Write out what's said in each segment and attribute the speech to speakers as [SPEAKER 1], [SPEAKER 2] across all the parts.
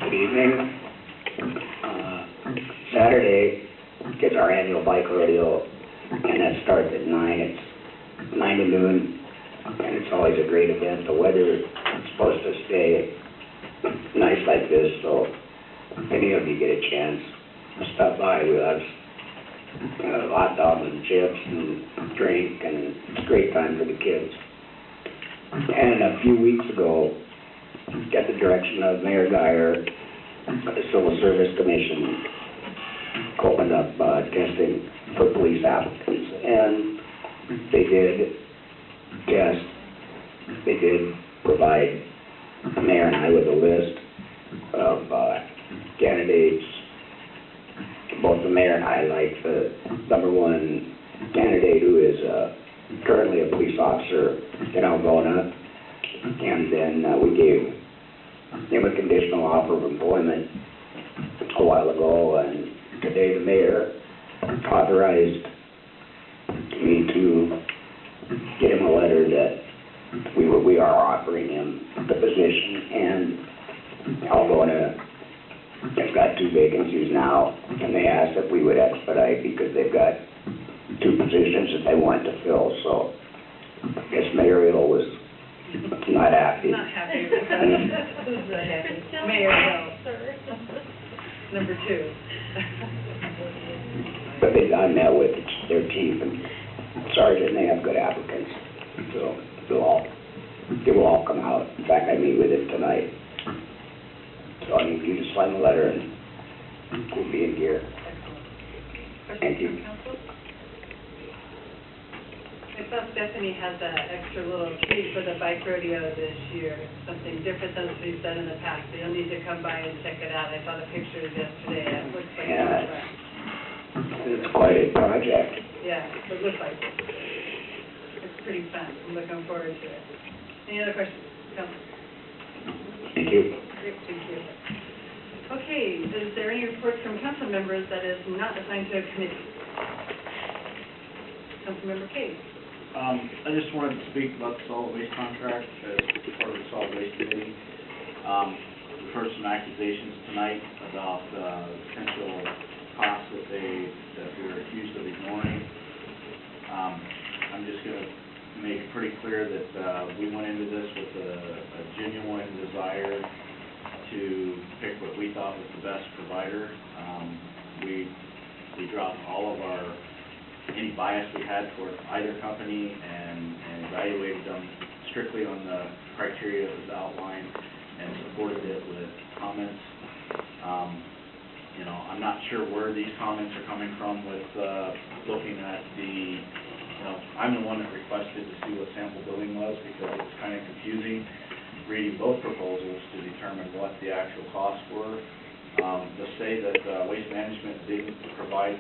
[SPEAKER 1] Good evening. Saturday is our annual Bike Rodeo, and that starts at 9. It's 9 to noon, and it's always a great event. The weather is supposed to stay nice like this, so if any of you get a chance, stop by. We'll have hot dogs and chips and drink, and it's a great time for the kids. And a few weeks ago, at the direction of Mayor Geyer, the Civil Service Commission opened up testing for police applicants, and they did test. They did provide the mayor and I with a list of candidates. Both the mayor and I like the number one candidate, who is currently a police officer in Algona, and then we gave him a conditional offer of employment a while ago, and today the mayor authorized me to get him a letter that we are offering him the position. And Algona has got 2 vacancies now, and they asked if we would expedite because they've got 2 positions that they want to fill. So I guess Mayor Hill was not happy.
[SPEAKER 2] Not happy with that. Who's not happy? Mayor Hill. Number 2.
[SPEAKER 1] But I met with their chief and sergeant, and they have good applicants. So they will all come out. In fact, I meet with him tonight. So I need you to sign the letter, and we'll be in gear. Thank you.
[SPEAKER 2] I thought Stephanie had that extra little treat for the Bike Rodeo this year, something different than what we've done in the past. So you'll need to come by and check it out. I saw the pictures yesterday. It looks like
[SPEAKER 1] it's quite a project.
[SPEAKER 2] Yeah, it looks like it. It's pretty fun. I'm looking forward to it. Any other questions? Council?
[SPEAKER 1] Thank you.
[SPEAKER 2] Great, thank you. Okay, is there any reports from council members that is not assigned to a committee? Councilmember Case.
[SPEAKER 3] I just wanted to speak about the solid waste contract as part of the solid waste committee. We've heard some accusations tonight about potential costs that we were accused of ignoring. I'm just going to make it pretty clear that we went into this with a genuine desire to pick what we thought was the best provider. We dropped all of any bias we had toward either company and evaluated them strictly on the criteria that was outlined and supported it with comments. I'm not sure where these comments are coming from with looking at I'm the one that requested to see what sample billing was because it's kind of confusing reading both proposals to determine what the actual costs were. To say that Waste Management didn't provide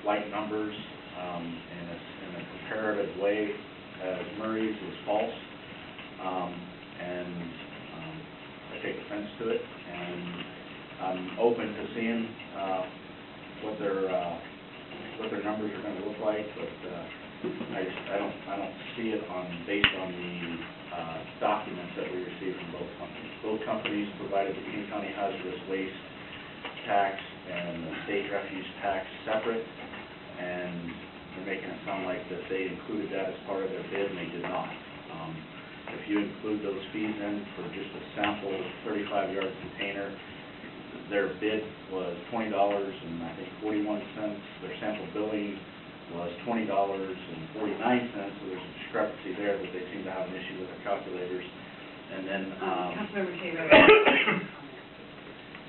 [SPEAKER 3] like numbers in a comparative way as Murray's is false, and I take offense to it, and I'm open to seeing what their numbers are going to look like, but I don't see it based on the documents that we received from both companies. Both companies provided the King County hazardous waste tax and the state refuge tax separate, and they're making it sound like that they included that as part of their bid, and they did not. If you include those fees in for just a sample 35-yard container, their bid was $20 and I think 41 cents. Their sample billing was $20 and 49 cents. So there's a discrepancy there that they seem to have an issue with their calculators. And then
[SPEAKER 2] Councilmember Taylor.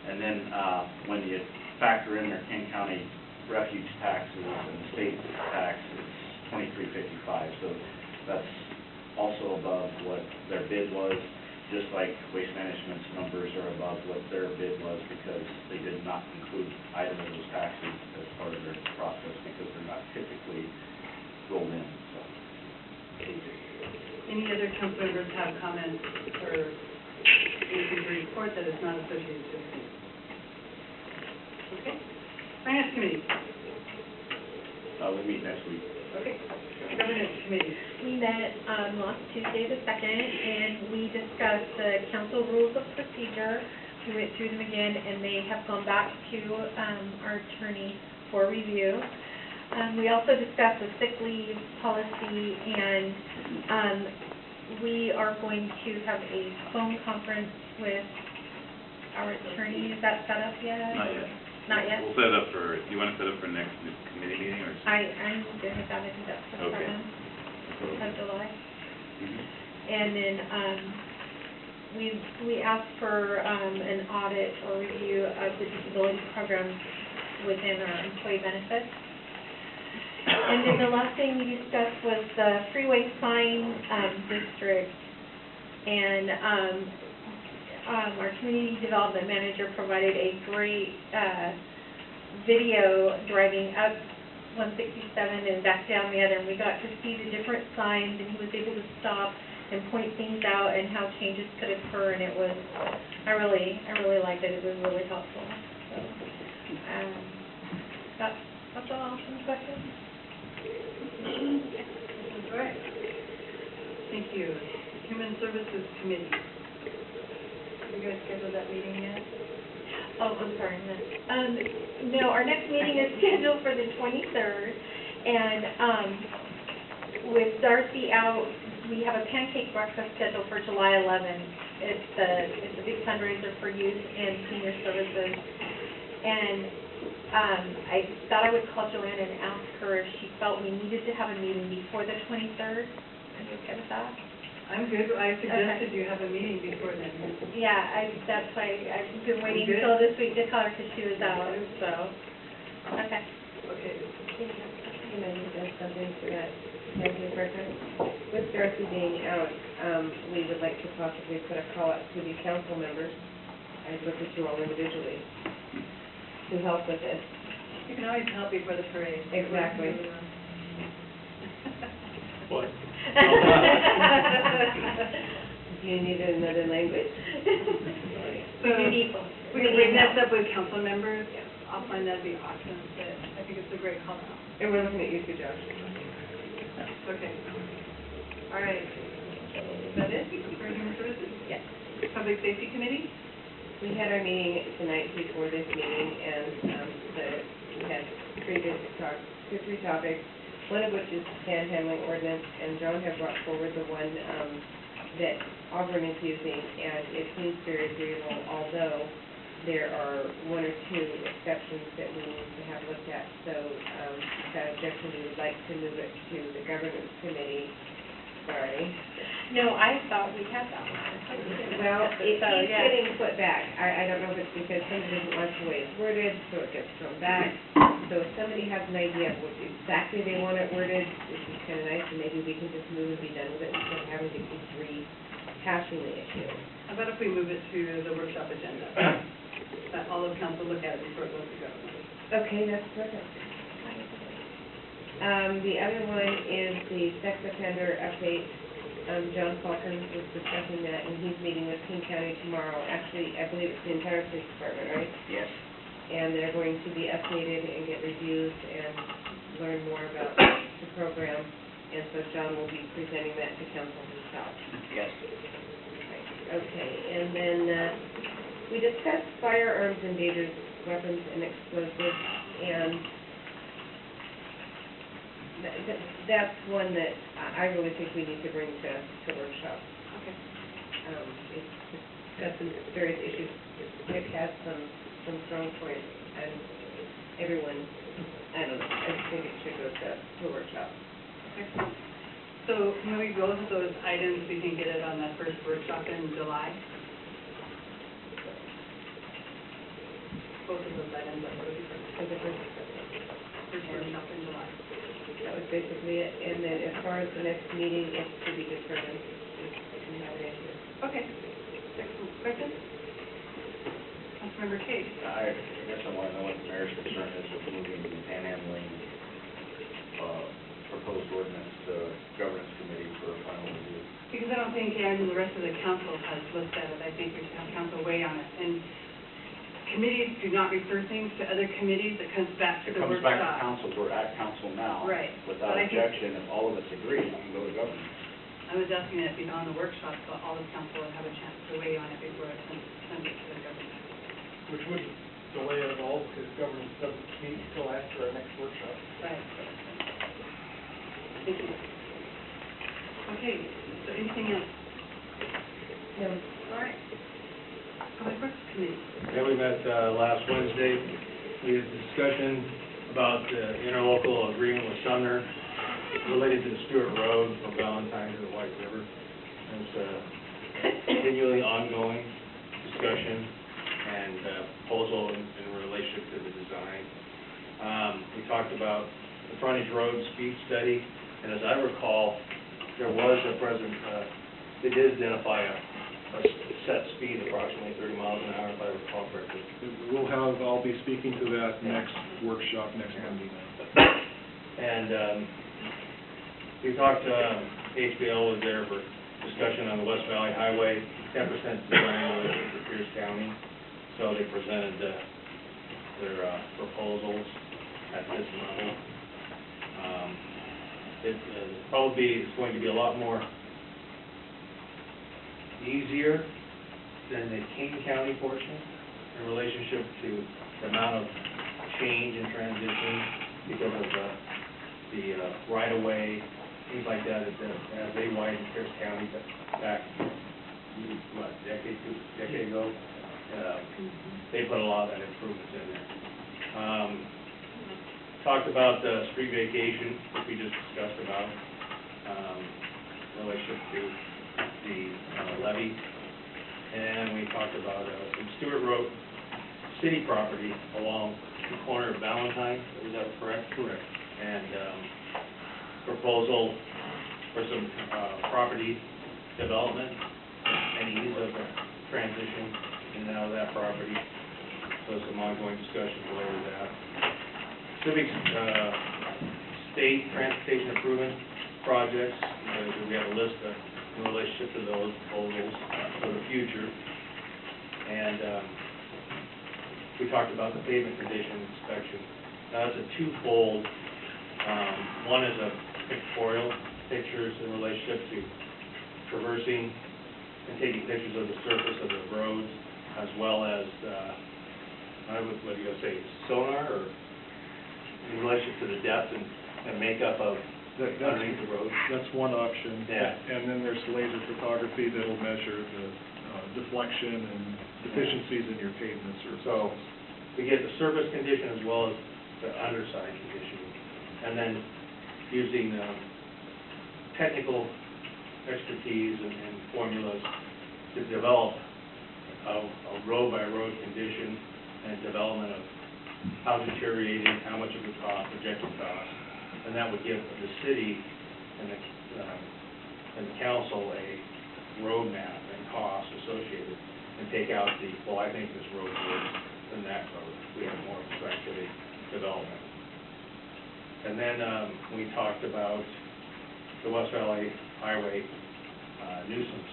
[SPEAKER 3] And then when you factor in their King County refuge taxes and the state tax, it's $23.55. So that's also above what their bid was, just like Waste Management's numbers are above what their bid was because they did not include either of those taxes as part of their process because they're not typically rolled in. So.
[SPEAKER 2] Any other council members have comments or anything to report that is not associated with this? Okay. Finance Committee.
[SPEAKER 3] We meet next week.
[SPEAKER 2] Okay. Governance Committee.
[SPEAKER 4] We met last Tuesday the 2nd, and we discussed the council rules of procedure we went through them again, and they have gone back to our attorney for review. We also discussed the sick leave policy, and we are going to have a phone conference with our attorney. Is that set up yet?
[SPEAKER 5] Not yet.
[SPEAKER 4] Not yet?
[SPEAKER 5] We'll set it up for, do you want to set up for next committee meeting or?
[SPEAKER 4] I'm good with that. I think that's the
[SPEAKER 5] Okay.
[SPEAKER 4] 7th of July.
[SPEAKER 5] Mhm.
[SPEAKER 4] And then we asked for an audit or review of the disability programs within our employee benefits. And then the last thing we discussed was the freeway sign district. And our community development manager provided a great video driving up 167 and back down the other. And we got to see the different signs, and he was able to stop and point things out and how changes could occur. And it was, I really liked it. It was really helpful. So that's all. Any questions?
[SPEAKER 2] All right. Thank you. Human Services Committee. Have you guys scheduled that meeting yet?
[SPEAKER 4] Oh, I'm sorry, no, our next meeting is scheduled for the 23rd, and with Darcy out, we have a pancake breakfast scheduled for July 11th. It's a big fundraiser for youth and senior services, and I thought I would call Joanne and ask her if she felt we needed to have a meeting before the 23rd. Are you okay with that?
[SPEAKER 2] I'm good. I suggested you have a meeting before then.
[SPEAKER 4] Yeah, that's why I've been waiting
[SPEAKER 2] Good.
[SPEAKER 4] until this week to call her because she was out, so, okay.
[SPEAKER 2] Okay.
[SPEAKER 6] Can I just add something to that, pancake breakfast? With Darcy being out, we would like to possibly put a call out to the council members. I look at you all individually to help with this.
[SPEAKER 2] You can always help before the parade.
[SPEAKER 6] Exactly.
[SPEAKER 5] What?
[SPEAKER 6] Do you need another language?
[SPEAKER 2] So, we can bring that up with council members. Offline, that'd be awesome, but I think it's a great call out.
[SPEAKER 6] And we're looking at you too, Josh.
[SPEAKER 2] Okay. All right. Is that it for Human Services?
[SPEAKER 6] Yes.
[SPEAKER 2] Public Safety Committee?
[SPEAKER 6] We had our meeting tonight before this meeting, and we had three topics, one of which is the panhandling ordinance, and John had brought forward the one that Auburn is using, and it seems very agreeable, although there are one or two exceptions that we need to have looked at. So without objection, we would like to move it to the governance committee. Sorry.
[SPEAKER 4] No, I thought we had that one.
[SPEAKER 6] Well, it
[SPEAKER 4] So,
[SPEAKER 6] keeps
[SPEAKER 4] yeah.
[SPEAKER 6] getting put back. I don't know if it's because somebody doesn't like the way it's worded, so it gets thrown back. So if somebody has an idea of what exactly they want it worded, which is kind of nice, and maybe we can just move and be done with it instead of having to keep rehashing the issue.
[SPEAKER 2] How about if we move it to the workshop agenda? That all of council look at it before it goes to government.
[SPEAKER 6] Okay, that's perfect. The other one is the sex offender update. John Falcon was discussing that, and he's meeting with King County tomorrow. Actually, I believe it's the entire police department, right?
[SPEAKER 1] Yes.
[SPEAKER 6] And they're going to be updated and get reviews and learn more about the program. And so John will be presenting that to council himself.
[SPEAKER 1] Yes.
[SPEAKER 6] Okay, and then we discussed firearms and dangerous weapons and explosives, and that's one that I really think we need to bring to workshop.
[SPEAKER 2] Okay.
[SPEAKER 6] It's got some various issues. It has some strong points, and everyone, I don't know, I just think it should go to a workshop.
[SPEAKER 2] Excellent. So moving both of those items, we can get it on that first workshop in July? Both of those items are for the first workshop in July.
[SPEAKER 6] That was basically it. And then as far as the next meeting, it's to be determined if we have an issue.
[SPEAKER 2] Okay. Excellent. Questions? Councilmember Case?
[SPEAKER 3] I guess I want to know what the mayor's concern is with moving the panhandling proposed ordinance to governance committee for a final review.
[SPEAKER 2] Because I don't think Ann and the rest of the council has looked at it. I think we should have council weigh on it. And committees do not refer things to other committees. It comes back to the workshop.
[SPEAKER 3] It comes back to council. We're at council now.
[SPEAKER 2] Right.
[SPEAKER 3] Without
[SPEAKER 2] But I think-
[SPEAKER 3] objection, if all of us agree, we can go to government.
[SPEAKER 2] I I was asking it be on the workshop, so all the council would have a chance to weigh on it before it's sent it to the government.
[SPEAKER 7] Which wouldn't delay it at all, because government doesn't meet until after our next workshop.
[SPEAKER 2] Right. Thank you. Okay, so anything else?
[SPEAKER 6] No.
[SPEAKER 2] All right. Public Works Committee.
[SPEAKER 8] Yeah, we met last Wednesday. We had a discussion about the interlocal agreement with Sumner related to the Stewart Road from Valentine to the White River. It's a continually ongoing discussion and proposal in relationship to the design. We talked about the frontage road speed study, and as I recall, there was a present, they did identify a set speed, approximately 30 miles an hour, if I recall correctly.
[SPEAKER 7] I'll be speaking to that next workshop, next Monday night.
[SPEAKER 8] And we talked, HBL was there for discussion on the West Valley Highway, 10% design related to Pierce County. So they presented their proposals at this level. It probably is going to be a lot more easier than the King County portion in relationship to the amount of change and transition because of the right-of-way, things like that, as they widened Pierce County back, what, decade ago? They put a lot of that improvements in there. Talked about the street vacation, which we just discussed about, in relationship to the levy. And we talked about some Stewart Road city property along the corner of Valentine, is that correct? Correct. And proposal for some property development and ease of transition in and out of that property. So some ongoing discussion related to that. Civic state transportation improvement projects, we have a list in relationship to those proposals for the future. And we talked about the pavement condition inspection. Now, it's a twofold. One is a pictorial, pictures in relationship to traversing and taking pictures of the surface of the roads, as well as, what do you say, sonar, or in relationship to the depth and makeup of underneath the road?
[SPEAKER 7] That's one option.
[SPEAKER 8] Yeah.
[SPEAKER 7] And then there's laser photography that'll measure the deflection and deficiencies in your pavement surface.
[SPEAKER 8] So we get the surface condition as well as the underside condition. And then using technical expertise and formulas to develop a road-by-road condition and development of how deteriorating, how much it would cost, projected cost. And that would give the city and the council a roadmap and costs associated, and take out I think this road works than that road. We have more speculative development. And then we talked about the West Valley Highway nuisance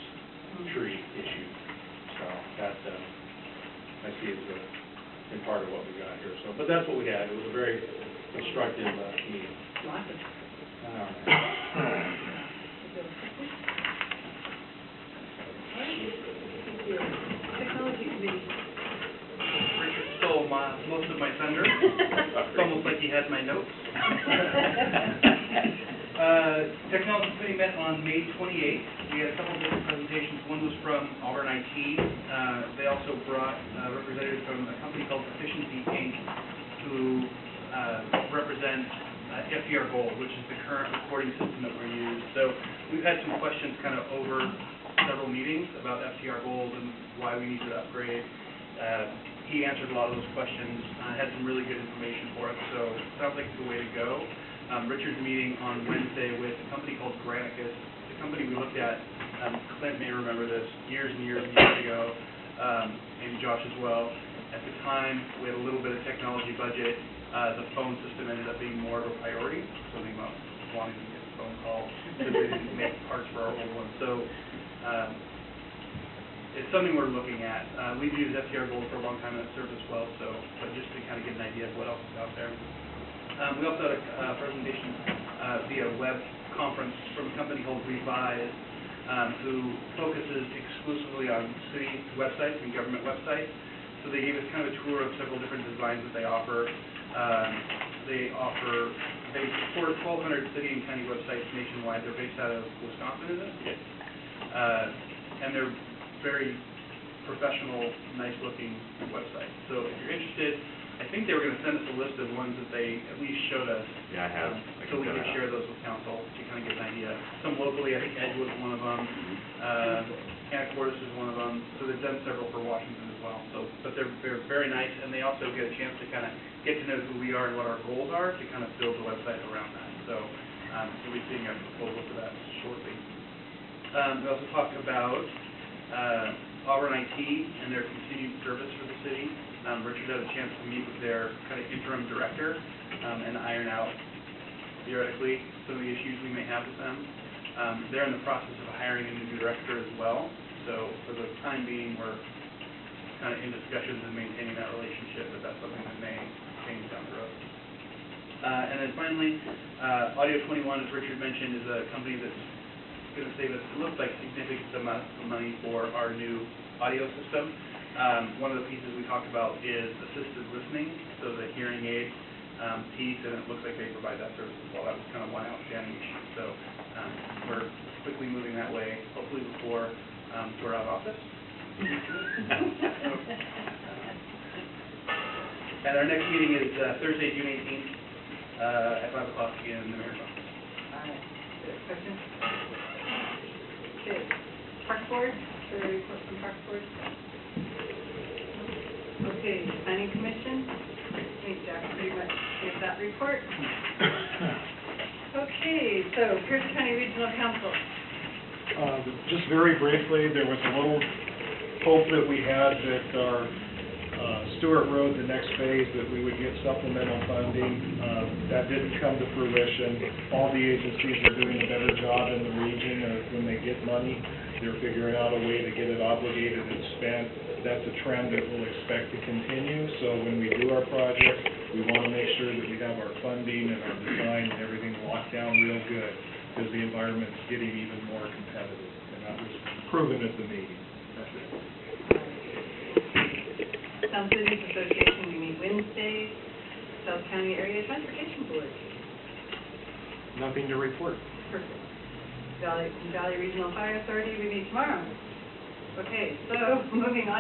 [SPEAKER 8] tree issue. So that I see as in part of what we got here. So, but that's what we had. It was a very constructive meeting.
[SPEAKER 2] Technology Committee.
[SPEAKER 9] Richard stole most of my thunder. It's almost like he had my notes. Technology Committee met on May 28th. We had a couple of different presentations. One was from Auburn IT. They also brought representatives from a company called Efficiency Inc., who represents FDR Gold, which is the current recording system that we're using. So we've had some questions kind of over several meetings about FDR Gold and why we need to upgrade. He answered a lot of those questions, had some really good information for us, so it sounds like it's the way to go. Richard's meeting on Wednesday with a company called Granicus. It's a company we looked at, Clint may remember this, years and years and years ago, and Josh as well. At the time, we had a little bit of technology budget. The phone system ended up being more of a priority, something about wanting to get a phone call because they didn't make parts for our old one. So it's something we're looking at. We've used FTR Gold for a long time and it served us well, so but just to kind of get an idea of what else is out there. We also had a presentation via web conference from a company called Revise. who focuses exclusively on city websites and government websites. So they gave us kind of a tour of several different designs that they offer. They support 1,200 city and county websites nationwide. They're based out of Wisconsin, is it? Yes. And they're very professional, nice-looking websites. So if you're interested, I think they were going to send us a list of ones that they at least showed us.
[SPEAKER 5] Yeah, I have.
[SPEAKER 9] So we could share those with council to kind of get an idea. Some locally, I think Edgewood's one of them. Anacortes is one of them. So they've done several for Washington as well. So, but they're very nice, and they also get a chance to kind of get to know who we are and what our goals are to kind of build the website around that. So we'll be seeing a proposal for that shortly. We also talked about Auburn IT and their continued service for the city. Richard had a chance to meet with their kind of interim director and iron out, theoretically, some of the issues we may have with them. They're in the process of hiring a new director as well. So for the time being, we're kind of in discussions and maintaining that relationship, but that's something that may change down the road. And then finally, Audio 21, as Richard mentioned, is a company that's going to save us, it looks like, significant amount of money for our new audio system. One of the pieces we talked about is assisted listening, so the hearing aid piece, and it looks like they provide that service as well. That was kind of one outstanding issue. So we're quickly moving that way, hopefully before we're out of office. And our next meeting is Thursday, June 18th at 5 o'clock in the mayor's office.
[SPEAKER 2] All right. Questions? Okay. Park Board, or report from Park Board? Okay, Planning Commission? I think Jack pretty much gave that report. Okay, so Pierce County Regional Council.
[SPEAKER 7] Just very briefly, there was a little hope that we had that our Stewart Road, the next phase, that we would get supplemental funding. That didn't come to fruition. All the agencies are doing a better job in the region when they get money. They're figuring out a way to get it obligated and spent. That's a trend that we'll expect to continue. So when we do our project, we want to make sure that we have our funding and our design and everything locked down real good, because the environment's getting even more competitive. And that was proven at the meeting. That's it.
[SPEAKER 2] South Cities Association, we meet Wednesdays. South County Area Transportation Board.
[SPEAKER 7] Nothing to report.
[SPEAKER 2] Perfect. Valley Regional Fire Authority, we meet tomorrow. Okay, so moving on.